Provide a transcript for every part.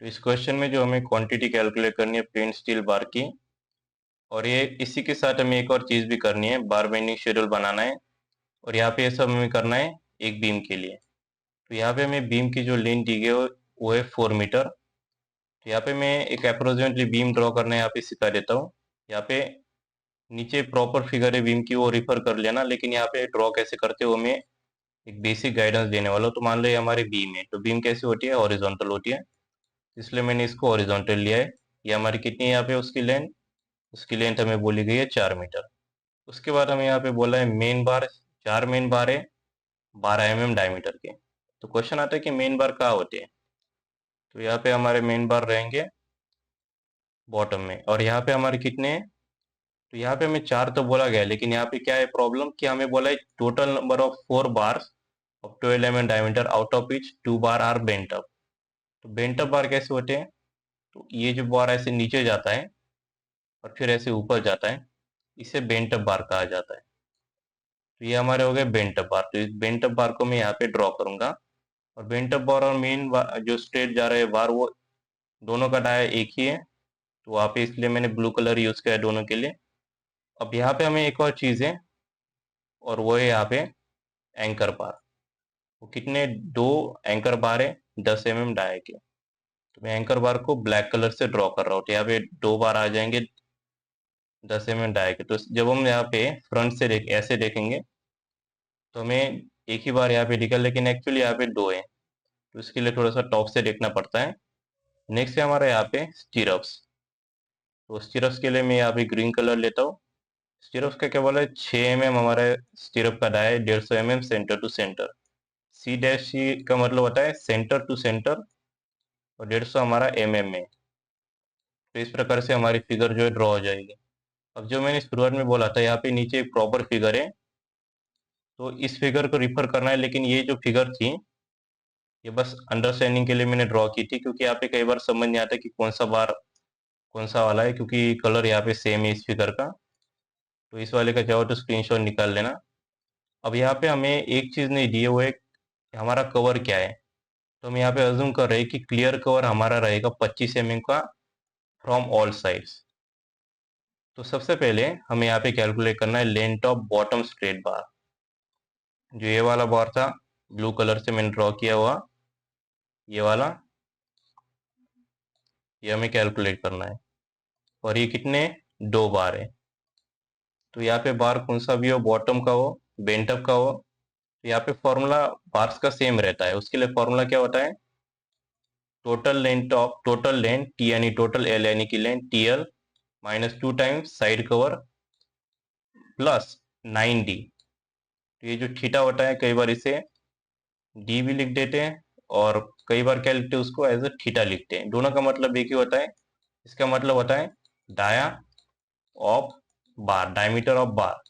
तो इस क्वेश्चन में जो हमें क्वांटिटी कैलकुलेट करनी है प्लेन स्टील बार की, और ये इसी के साथ हमें एक और चीज़ भी करनी है, बार बेंडिंग शेड्यूल बनाना है। और यहाँ पे ये सब हमें करना है एक बीम के लिए। तो यहाँ पे हमें बीम की जो लेंथ दी गई है वो है 4 मीटर। तो यहाँ पे मैं एक अप्रोक्सीमेटली बीम ड्रॉ करना यहाँ पे सिखा देता हूँ। यहाँ पे नीचे प्रॉपर फिगर है बीम की, वो रिफर कर लेना, लेकिन यहाँ पे ड्रॉ कैसे करते हो मैं एक बेसिक गाइडेंस देने वाला हूँ। तो मान लो ये हमारी बीम है, तो बीम कैसे होती है, हॉरिजॉन्टल होती है, इसलिए मैंने इसको हॉरिजॉन्टल लिया है। ये हमारी कितनी है यहाँ पे उसकी लेंथ हमें बोली गई है 4 मीटर। उसके बाद हमें यहाँ पे बोला है मेन बार, 4 मेन बार है 12 mm डायमीटर के। तो क्वेश्चन आता है कि मेन बार कहाँ होते हैं। तो यहाँ पे हमारे मेन बार रहेंगे बॉटम में, और यहाँ पे हमारे कितने हैं, तो यहाँ पे हमें 4 तो बोला गया है, लेकिन यहाँ पे क्या है प्रॉब्लम कि हमें बोला है total number of 4 bars of 12 mm diameter, out of which 2 bar are bent up. तो बेंट अप बार कैसे होते हैं, तो ये जो बार ऐसे नीचे जाता है और फिर ऐसे ऊपर जाता है, इसे बेंट अप बार कहा जाता है। तो ये हमारे हो गए बेंट अप बार। तो इस बेंट अप बार को मैं यहाँ पे ड्रॉ करूंगा, और बेंट अप बार और मेन जो स्ट्रेट जा रहे हैं बार, वो दोनों का डाया एक ही है। तो वहाँ पे इसलिए मैंने ब्लू कलर यूज किया है दोनों के लिए। अब यहाँ पे हमें एक और चीज है, और वो है यहाँ पे एंकर बार। वो कितने, 2 एंकर बार है 10 mm डाया के। तो मैं एंकर बार को ब्लैक कलर से ड्रॉ कर रहा हूँ। तो यहाँ पे 2 बार आ जाएंगे 10 mm डाया के। तो जब हम यहाँ पे फ्रंट से ऐसे देखेंगे तो हमें एक ही बार यहाँ पे दिखा, लेकिन एक्चुअली यहाँ पे 2 है। तो इसके लिए थोड़ा सा टॉप से देखना पड़ता है। नेक्स्ट है हमारा यहाँ पे स्टीरअप्स। तो स्टीरअप्स के लिए मैं यहाँ पे ग्रीन कलर लेता हूँ। स्टीरअप्स का क्या बोला है, 6 mm हमारा स्टीरअप का डाया है, 150 mm centre to centre. C dash C का मतलब होता है सेंटर टू सेंटर, और 150 हमारा में। तो इस प्रकार से हमारी फिगर जो है ड्रॉ हो जाएगी। अब जो मैंने शुरुआत में बोला था, यहाँ पे नीचे एक प्रॉपर फिगर है, तो इस फिगर को रिफर करना है। लेकिन ये जो फिगर थी, ये बस अंडरस्टैंडिंग के लिए मैंने ड्रॉ की थी, क्योंकि यहाँ पे कई बार समझ नहीं आता कि कौन सा बार कौन सा वाला है, क्योंकि कलर यहाँ पे सेम है इस फिगर का। तो इस वाले का चाहो तो स्क्रीनशॉट निकाल लेना। अब यहाँ पे हमें एक चीज नहीं दी है, वो है हमारा कवर क्या है। तो हम यहाँ पे अज्यूम कर रहे हैं कि क्लियर कवर हमारा रहेगा 25 mm का फ्रॉम ऑल साइड्स। तो सबसे पहले हमें यहाँ पे कैलकुलेट करना है लेंथ ऑफ बॉटम स्ट्रेट बार। जो ये वाला बार था ब्लू कलर से मैंने ड्रॉ किया हुआ, ये वाला, ये हमें कैलकुलेट करना है। और ये कितने, 2 बार है। तो यहाँ पे बार कौन सा भी हो, बॉटम का हो, बेंट अप का हो, तो यहाँ पे फॉर्मूला बार्स का सेम रहता है। उसके लिए फॉर्मूला क्या होता है, टोटल लेंथ टी यानी टोटल एल यानी कि length T L minus 2 times side cover plus 9d। तो ये जो थीटा होता है, कई बार इसे डी भी लिख देते हैं, और कई बार क्या लिखते हैं, उसको एज अ थीटा लिखते हैं। दोनों का मतलब एक ही होता है। इसका मतलब होता है dia of bar, diameter of bar.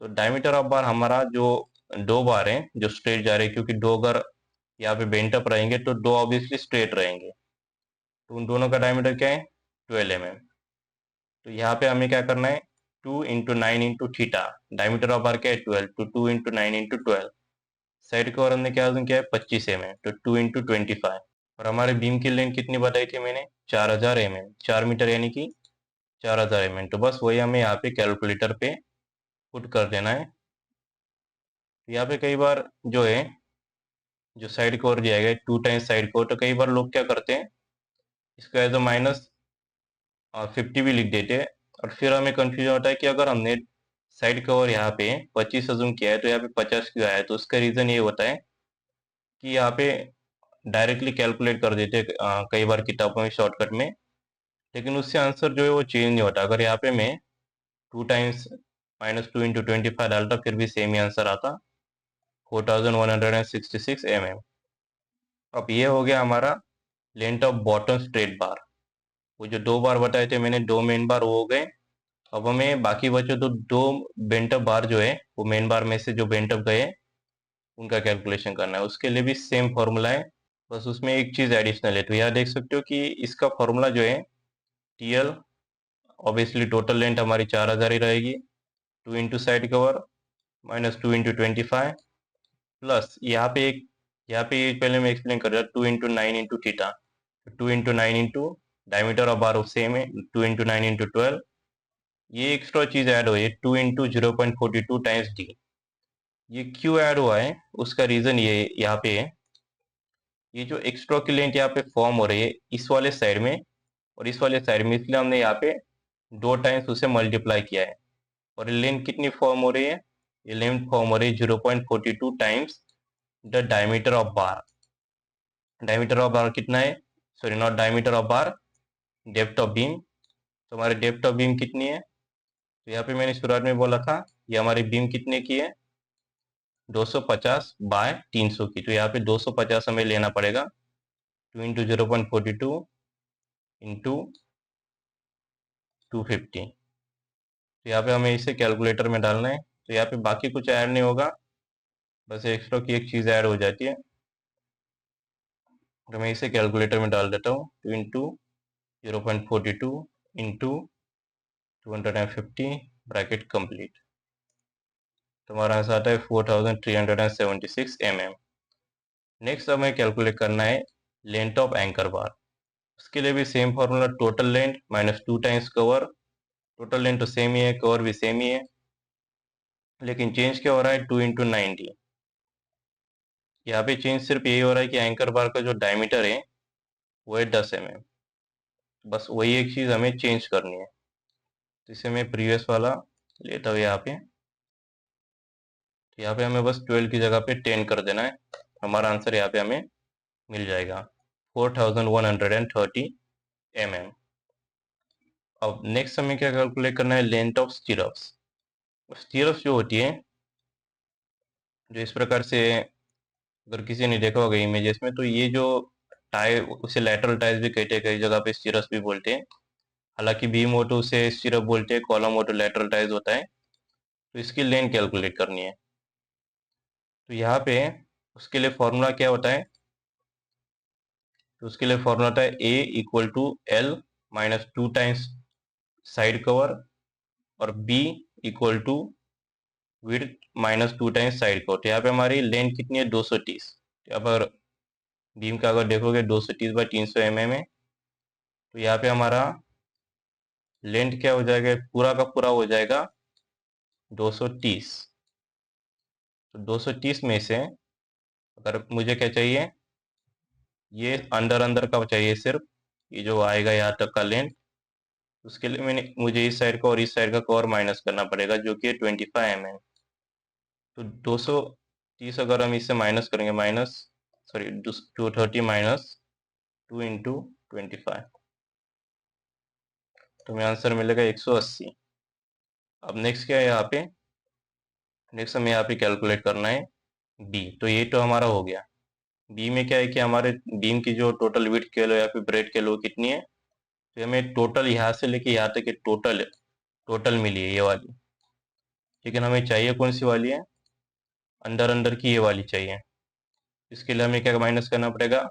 तो डायमीटर ऑफ बार हमारा जो 2 बार है जो स्ट्रेट जा रहे हैं, क्योंकि 2 अगर यहाँ पे बेंट अप रहेंगे तो 2 ऑब्वियसली स्ट्रेट रहेंगे। तो उन दोनों का डायमीटर क्या है, 12 mm। तो यहाँ पे हमें क्या करना है, 2 into 9 into theta, diameter of बार क्या है 12, तो 2 इंटू 9 इंटू 12। साइड कवर हमने क्या है 25 mm, तो 2 इंटू 25। और हमारे बीम की लेंथ कितनी बताई थी मैंने, 4000 mm, 4 मीटर यानी कि 4000 mm। तो बस वही हमें यहाँ पे कैलकुलेटर पे पुट कर देना है। यहाँ पे कई बार जो है, जो साइड कवर दिया गया है 2 टाइम्स साइड कवर, तो कई बार लोग क्या करते हैं, इसको एज अ माइनस 50 भी लिख देते हैं। और फिर हमें कंफ्यूजन होता है कि अगर हमने साइड कवर यहाँ पे 25 अजूम किया है, तो यहाँ पे 50 क्यों आया है। तो उसका रीजन ये होता है कि यहाँ पे डायरेक्टली कैलकुलेट कर देते हैं कई बार किताबों में शॉर्टकट में, लेकिन उससे आंसर जो है वो चेंज नहीं होता। अगर यहाँ पे मैं 2 टाइम्स माइनस 2 इंटू 25 डालता, फिर भी सेम ही आंसर आता, 4166 mm। अब ये हो गया हमारा लेंथ ऑफ बॉटम स्ट्रेट बार। वो जो 2 बार बताए थे मैंने, 2 मेन बार वो हो गए। अब हमें बाकी बचे तो 2 बेंटअप बार जो है, वो मेन बार में से जो बेंटअप गए उनका कैलकुलेशन करना है। उसके लिए भी सेम फॉर्मूला है, बस उसमें एक चीज एडिशनल है। तो यहाँ देख सकते हो कि इसका फॉर्मूला जो है T L, obviously total length हमारी 4000 ही रहेगी, 2 into side cover minus 2 into 25 plus यहाँ पे ये पहले मैं एक्सप्लेन कर रहा, 2 into 9 into theta. 2 into 9 into diameter of bar same है, 2 इंटू 9 इंटू 12। ये एक्स्ट्रा चीज ऐड हुई है 2 इंटू 0.42 टाइम्स डी। ये क्यों ऐड हुआ है उसका रीजन ये यहाँ पे है, ये जो एक्स्ट्रा की लेंथ यहाँ पे फॉर्म हो रही है इस वाले साइड में और इस वाले साइड में, इसलिए हमने यहाँ पे 2 टाइम्स उसे मल्टीप्लाई किया है। और ये लेंथ कितनी फॉर्म हो रही है, ये लेंथ फॉर्म हो रही है 0.42 times the diameter of bar. Diameter of बार कितना है, sorry not diameter of bar, depth of beam. तो हमारे डेप्थ ऑफ बीम कितनी है, तो यहाँ पे मैंने शुरुआत में बोला था ये हमारी बीम कितने की है, 250 बाय 300 की। तो यहाँ पे 250 हमें लेना पड़ेगा, 2 इंटू 0.42 इंटू 250। तो यहाँ पे हमें इसे कैलकुलेटर में डालना है। तो यहाँ पे बाकी कुछ ऐड नहीं होगा, बस एक्स्ट्रा की एक चीज़ ऐड हो जाती है। तो मैं इसे कैलकुलेटर में डाल देता हूँ, 2 इंटू 0.42 इंटू 250 ब्रैकेट कंप्लीट। तो हमारा आंसर आता है 4376 mm। नेक्स्ट हमें कैलकुलेट करना है लेंथ ऑफ एंकर बार। उसके लिए भी same formula, total length minus 2 times cover. Total length तो सेम ही है, कवर भी सेम ही है, लेकिन चेंज क्या हो रहा है 2 इंटू 90। यहाँ पे चेंज सिर्फ यही हो रहा है कि एंकर बार का जो डायमीटर है वो है 10 mm। बस वही एक चीज़ हमें चेंज करनी है। तो इसे मैं प्रीवियस वाला लेता हूँ यहाँ पे। तो यहाँ पे हमें बस 12 की जगह पे 10 कर देना है, हमारा आंसर यहाँ पे हमें मिल जाएगा 4130 mm। अब नेक्स्ट हमें क्या कैलकुलेट करना है, लेंथ ऑफ स्टीरअप्स। स्टीरअप्स जो होती है, जो इस प्रकार से, अगर किसी ने देखा होगा इमेजेस में, तो ये जो टाई, उसे लैटरल टाइज भी कहते हैं, कई जगह पे स्टीरअप्स भी बोलते हैं। हालांकि बीम हो तो उसे स्टीरअप बोलते हैं, कॉलम हो तो लैटरल टाइज होता है। तो इसकी लेंथ कैलकुलेट करनी है। तो यहाँ पे उसके लिए फॉर्मूला क्या होता है, तो उसके लिए फॉर्मूला होता है A equal to L minus 2 times side cover, और B equal to width minus 2 times side cover. तो यहाँ पे हमारी लेंथ कितनी है 230। यहाँ पर बीम का अगर देखोगे 230 बाई 300 mm है। तो यहाँ पे हमारा लेंथ क्या हो जाएगा, पूरा का पूरा हो जाएगा 230। तो 230 में से अगर मुझे क्या चाहिए, ये अंदर अंदर का चाहिए सिर्फ, ये जो आएगा यहाँ तक का लेंथ, उसके लिए मुझे इस साइड का और इस साइड का कवर माइनस करना पड़ेगा, जो कि 25 mm। तो 230 अगर हम इससे माइनस करेंगे, माइनस सॉरी 230 माइनस 2 इंटू 25, तो हमें आंसर मिलेगा 180। अब नेक्स्ट क्या है यहाँ पे, नेक्स्ट हमें यहाँ पे कैलकुलेट करना है बी। तो ये तो हमारा हो गया। बी में क्या है कि हमारे बीम की जो टोटल विड्थ कह लो या फिर ब्रेड कह लो कितनी है, तो हमें टोटल यहाँ से लेके यहाँ तक की टोटल टोटल मिली है ये वाली। लेकिन हमें चाहिए कौन सी वाली है, अंदर अंदर की ये वाली चाहिए। इसके लिए हमें क्या माइनस करना पड़ेगा,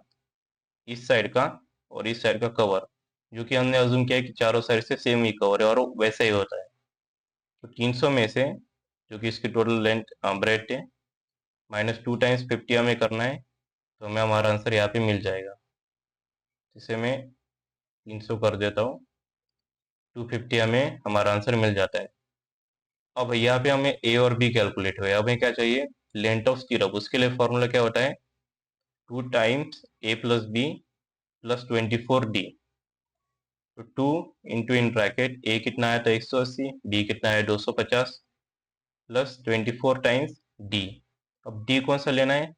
इस साइड का और इस साइड का कवर, जो कि हमने अज्यूम किया है कि चारों साइड से सेम ही कवर है और वैसा ही होता है। तो 300 में से, जो कि इसकी टोटल लेंथ ब्रेड है, माइनस 2 टाइम्स 50 हमें करना है। तो हमें हमारा आंसर यहाँ पे मिल जाएगा। इसे मैं 300 कर देता हूँ, 250 हमें हमारा आंसर मिल जाता है। अब यहाँ पे हमें ए और बी कैलकुलेट हुए। हमें क्या चाहिए, लेंथ ऑफ स्टीरअप। उसके लिए फॉर्मूला क्या होता है, 2 टाइम्स ए प्लस बी प्लस 24d। तो 2 इंटू इन ब्रैकेट ए कितना आया था 180, बी कितना है 250, प्लस 24 टाइम्स डी। अब डी कौन सा लेना है,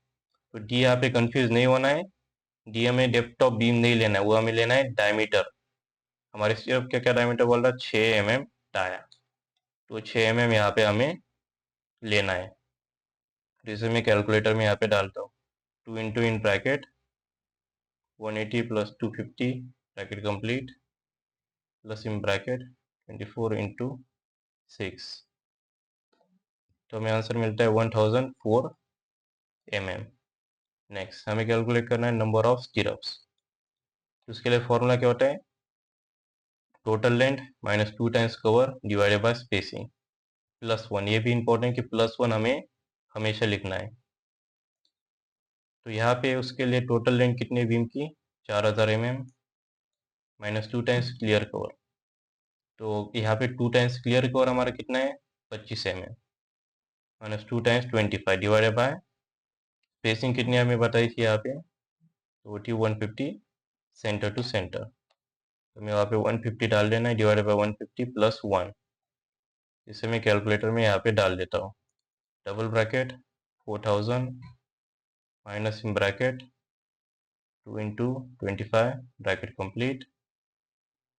तो डी यहाँ पे कंफ्यूज नहीं होना है। डी हमें डेप्थ ऑफ बीम नहीं लेना है, वो हमें लेना है डायमीटर। हमारे सिर्फ क्या क्या डायमीटर बोल रहा है, 6 mm डाया। तो 6 mm यहाँ पे हमें लेना है। तो इसे मैं कैलकुलेटर में यहाँ पे डालता हूँ, 2 into in bracket 180 plus 250 bracket complete, plus in bracket 24 into 6। तो हमें आंसर मिलता है 1004 mm। नेक्स्ट हमें कैलकुलेट करना है नंबर ऑफ स्टीरअप्स। तो उसके लिए फॉर्मूला क्या होता है, total length minus 2 times cover divided by spacing plus 1। ये भी इंपॉर्टेंट कि प्लस 1 हमें हमेशा लिखना है। तो यहाँ पे उसके लिए टोटल लेंथ कितनी है बीम की, 4000 mm minus 2 times clear cover. तो यहाँ पे 2 टाइम्स क्लियर कवर हमारा कितना है 25 mm minus 2 times 25 divided by spacing कितनी हमें बताई थी यहाँ पे, तो वो थी 150 सेंटर टू सेंटर। तो मैं वहाँ पे 150 डाल देना है डिवाइडेड बाय 150 प्लस 1। इसे मैं कैलकुलेटर में यहाँ पे डाल देता हूँ। Double bracket 4000 minus in bracket 2 into 25 bracket complete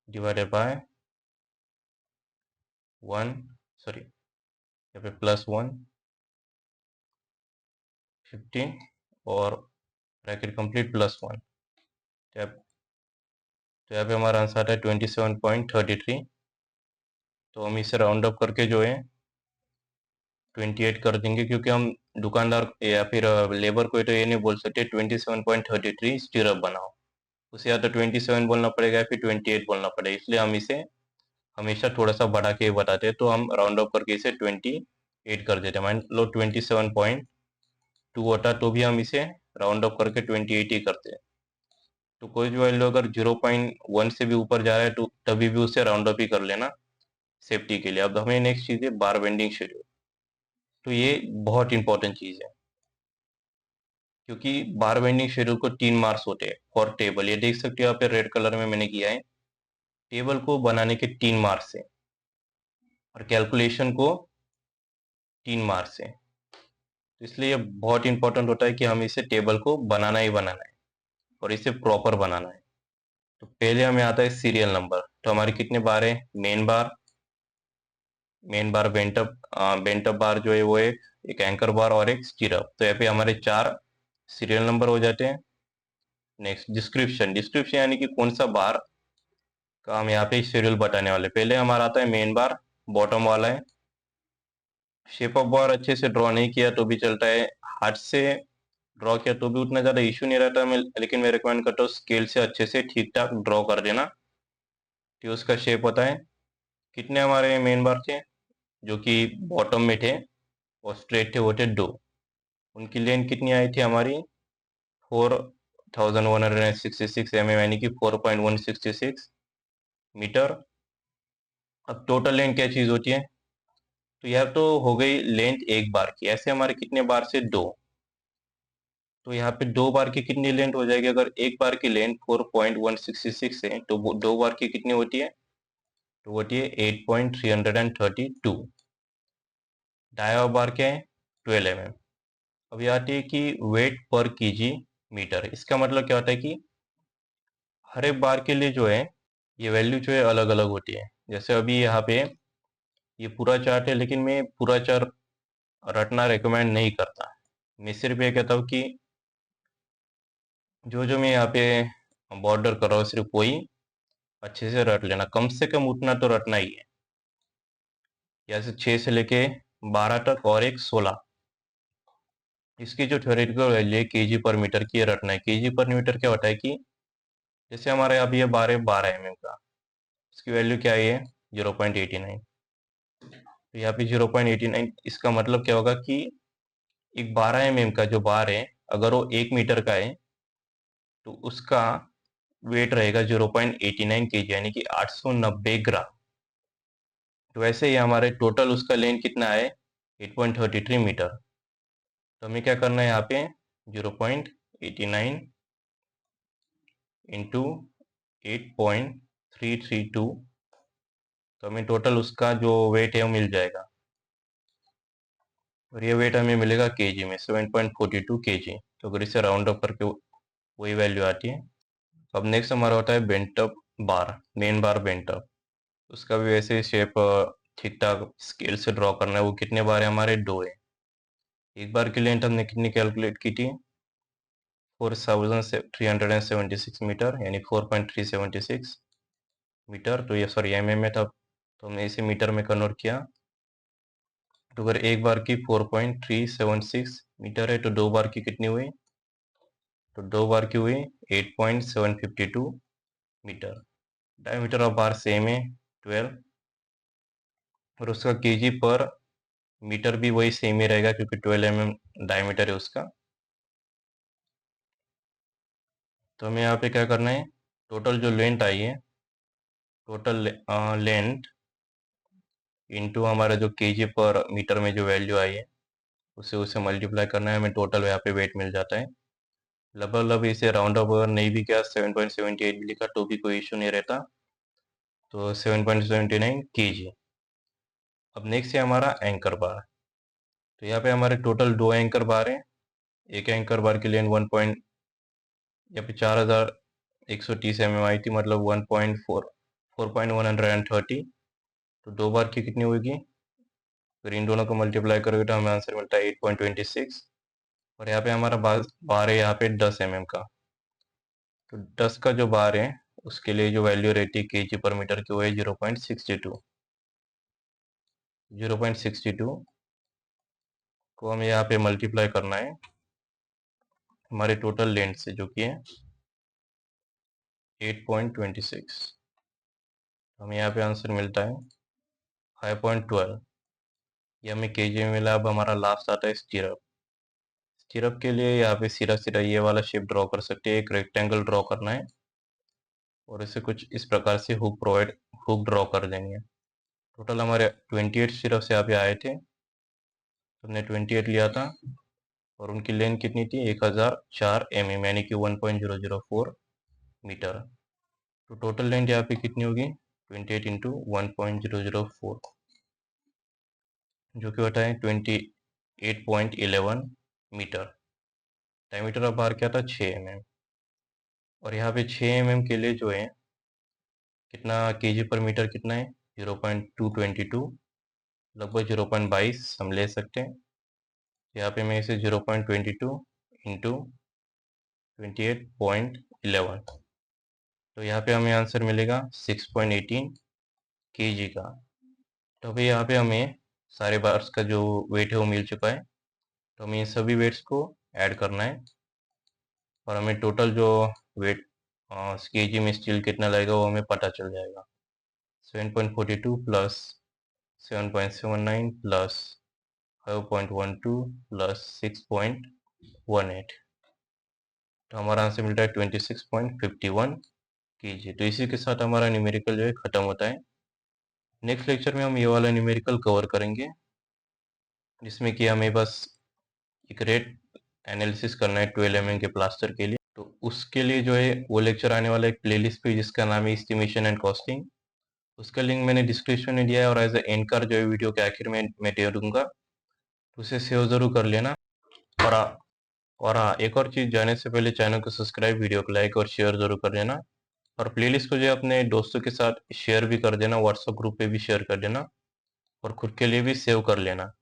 divided by 1, sorry यहाँ पे प्लस 1 15 और ब्रैकेट कंप्लीट प्लस 1। तो यहाँ पे हमारा आंसर आता है 27.33। तो हम इसे राउंड अप करके जो है 28 कर देंगे, क्योंकि हम दुकानदार या फिर लेबर को तो ये नहीं बोल सकते 27.33 स्टीरअप बनाओ, उसे या तो 27 बोलना पड़ेगा या फिर 28 बोलना पड़ेगा। इसलिए हम इसे हमेशा थोड़ा सा बढ़ा के बताते हैं, तो हम राउंड अप करके इसे 28 कर देते हैं। मान लो 27.2 होता तो भी हम इसे राउंड अप करके 28 ही करते हैं। तो कोई भी वैल्यू अगर 0.1 से भी ऊपर जा रहा है तो तभी भी उसे राउंड अप ही कर लेना सेफ्टी के लिए। अब हमें नेक्स्ट चीज है बार बेंडिंग शेड्यूल। तो ये बहुत इंपॉर्टेंट चीज है, क्योंकि बार बेंडिंग शेड्यूल को 3 मार्क्स होते हैं फॉर टेबल। ये देख सकते हो यहाँ पे रेड कलर में मैंने किया है, टेबल को बनाने के 3 मार्क्स है और कैलकुलेशन को 3 मार्क्स है। तो इसलिए ये बहुत इंपॉर्टेंट होता है कि हम इसे टेबल को बनाना ही बनाना है और इसे प्रॉपर बनाना है। तो पहले हमें आता है सीरियल नंबर। तो हमारे कितने बार है, मेन बार बेंटअप बार जो है वो एक एंकर बार और एक स्टीरअप। तो यहाँ पे हमारे 4 सीरियल नंबर हो जाते हैं। नेक्स्ट डिस्क्रिप्शन, डिस्क्रिप्शन यानी कि कौन सा बार का हम यहाँ पे शेड्यूल बताने वाले। पहले हमारा आता है मेन बार, बॉटम वाला है। शेप ऑफ बार अच्छे से ड्रॉ नहीं किया तो भी चलता है, हाथ से ड्रॉ किया तो भी उतना ज़्यादा इशू नहीं रहता। लेकिन मैं रिकमेंड करता हूँ स्केल से अच्छे से ठीक ठाक ड्रॉ कर देना। तो उसका शेप होता है, कितने हमारे मेन बार थे जो कि बॉटम में थे और स्ट्रेट थे, वो थे 2। उनकी लेंथ कितनी आई थी हमारी 4166 mm यानी कि 4.166 मीटर। अब टोटल लेंथ क्या चीज़ होती है, तो यार तो हो गई लेंथ एक बार की। ऐसे हमारे कितने बार से 2, तो यहाँ पे 2 बार की कितनी लेंथ हो जाएगी। अगर एक बार की लेंथ 4.166 है तो वो 2 बार की कितनी होती है, तो होती है 8.332। दायां बार क्या है 12 mm। अब ये आती है कि वेट पर केजी मीटर। इसका मतलब क्या होता है कि हर एक बार के लिए जो है ये वैल्यू जो है अलग अलग होती है। जैसे अभी यहाँ पे ये पूरा चार्ट है, लेकिन मैं पूरा चार्ट रटना रिकमेंड नहीं करता। मैं सिर्फ ये कहता हूँ कि जो जो मैं यहाँ पे बॉर्डर कर रहा हूँ सिर्फ वही अच्छे से रट लेना, कम से कम उतना तो रटना ही है। जैसे 6 से लेके 12 तक और एक 16, इसकी जो थ्योरेटिकल वैल्यू है केजी पर मीटर की, ये रटना है। केजी पर मीटर क्या होता है कि जैसे हमारे यहाँ ये 12 mm का, इसकी वैल्यू क्या है 0.89। तो यहाँ पे 0.89, इसका मतलब क्या होगा कि एक 12 mm का जो बार है अगर वो 1 मीटर का है तो उसका वेट रहेगा 0.89 kg यानी कि 890 ग्राम। तो वैसे ही हमारे टोटल उसका लेंथ कितना है 8.33 मीटर। तो हमें क्या करना है यहाँ पे 0.89 इंटू 8.332, तो हमें टोटल उसका जो वेट है वो मिल जाएगा। और ये वेट हमें मिलेगा केजी में 7.42 kg। तो अगर इसे राउंड अप करके वही वैल्यू आती है। अब नेक्स्ट हमारा होता है बेंटअप बार, मेन बार बेंटअप। उसका भी वैसे शेप ठीक ठाक स्केल से ड्रॉ करना है। वो कितने बार है हमारे 2 है। एक बार की लेंथ हमने कितनी कैलकुलेट की थी 4376 मीटर यानी 4.376 मीटर। तो ये सॉरी mm में था, तो हमने इसे मीटर में कन्वर्ट किया। तो अगर एक बार की 4.376 मीटर है तो 2 बार की कितनी हुई, तो 2 बार की हुई 8.752 metre. Diameter of bar same है 12, और उसका केजी पर मीटर भी वही सेम ही रहेगा क्योंकि 12 mm डायमीटर है उसका। तो हमें यहाँ पे क्या करना है, टोटल जो लेंथ आई है, टोटल लेंथ इंटू हमारा जो केजी पर मीटर में जो वैल्यू आई है उसे मल्टीप्लाई करना है, हमें टोटल यहाँ पे वेट मिल जाता है। लगभग इसे राउंड ऑफ अगर नहीं भी किया 7.78 भी लिखा तो भी कोई इशू नहीं रहता, तो 7.79 केजी। अब नेक्स्ट है हमारा एंकर बार। तो यहाँ पे हमारे टोटल 2 एंकर बार हैं। एक एंकर बार की लेंथ 1 पॉइंट यहाँ पे 4130 mm आई थी, मतलब 4.130। तो 2 बार की कितनी होगी, फिर इन दोनों को मल्टीप्लाई करोगे तो हमें आंसर मिलता है 8.26। और यहाँ पे हमारा बार है यहाँ पे 10 mm का। तो 10 का जो बार है उसके लिए जो वैल्यू रहती है केजी पर मीटर की वो है 0.62। 0.62 को हमें यहाँ पे मल्टीप्लाई करना है हमारे टोटल लेंथ से, जो कि है 8.26। हमें यहाँ पे आंसर मिलता है 5.12। ये हमें केजी में मिला। अब हमारा लास्ट आता है स्टीरअप। स्टीरअप के लिए यहाँ पे सीधा सीधा ये वाला शेप ड्रॉ कर सकते हैं। एक रेक्टेंगल ड्रॉ करना है और इसे कुछ इस प्रकार से हुक ड्रॉ कर देंगे। टोटल हमारे 28 स्टीरअप्स यहाँ पे आए थे, हमने 28 लिया था और उनकी लेंथ कितनी थी, 1004 mm, यानी कि 1.004 मीटर। तो टोटल लेंथ यहाँ पे कितनी होगी, 28 इंटू 1.004, जो कि होता है 28.11 मीटर। डायमीटर ऑफ बार क्या था, 6 mm। और यहाँ पे 6 mm के लिए जो है कितना केजी पर मीटर कितना है, 0.222, लगभग 0.22 हम ले सकते हैं। यहाँ पे मैं इसे 0.22 इंटू 28.11, तो यहाँ पे हमें आंसर मिलेगा 6.18 केजी का। तो अभी यहाँ पे हमें सारे बार्स का जो वेट है वो मिल चुका है। तो हमें इन सभी वेट्स को ऐड करना है और हमें टोटल जो वेट केजी में स्टील कितना लगेगा वो हमें पता चल जाएगा। 7.42 प्लस 7.79 प्लस 5.12 प्लस 6.18, तो हमारा आंसर मिलता है 26.51 केजी। तो इसी के साथ हमारा न्यूमेरिकल जो है ख़त्म होता है। नेक्स्ट लेक्चर में हम ये वाला न्यूमेरिकल कवर करेंगे, जिसमें कि हमें बस एक रेट एनालिसिस करना है 12 mm के प्लास्टर के लिए। तो उसके लिए जो है वो लेक्चर आने वाला है एक प्लेलिस्ट पे, जिसका नाम है एस्टिमेशन एंड कॉस्टिंग। उसका लिंक मैंने डिस्क्रिप्शन में दिया है और एज ए एंड कार्ड जो है वीडियो के आखिर में मैं दे दूंगा, तो उसे सेव ज़रूर कर लेना। और हाँ, एक और चीज़, जाने से पहले चैनल को सब्सक्राइब, वीडियो को लाइक और शेयर ज़रूर कर देना। और प्लेलिस्ट को जो है अपने दोस्तों के साथ शेयर भी कर देना, व्हाट्सएप ग्रुप पे भी शेयर कर देना और खुद के लिए भी सेव कर लेना।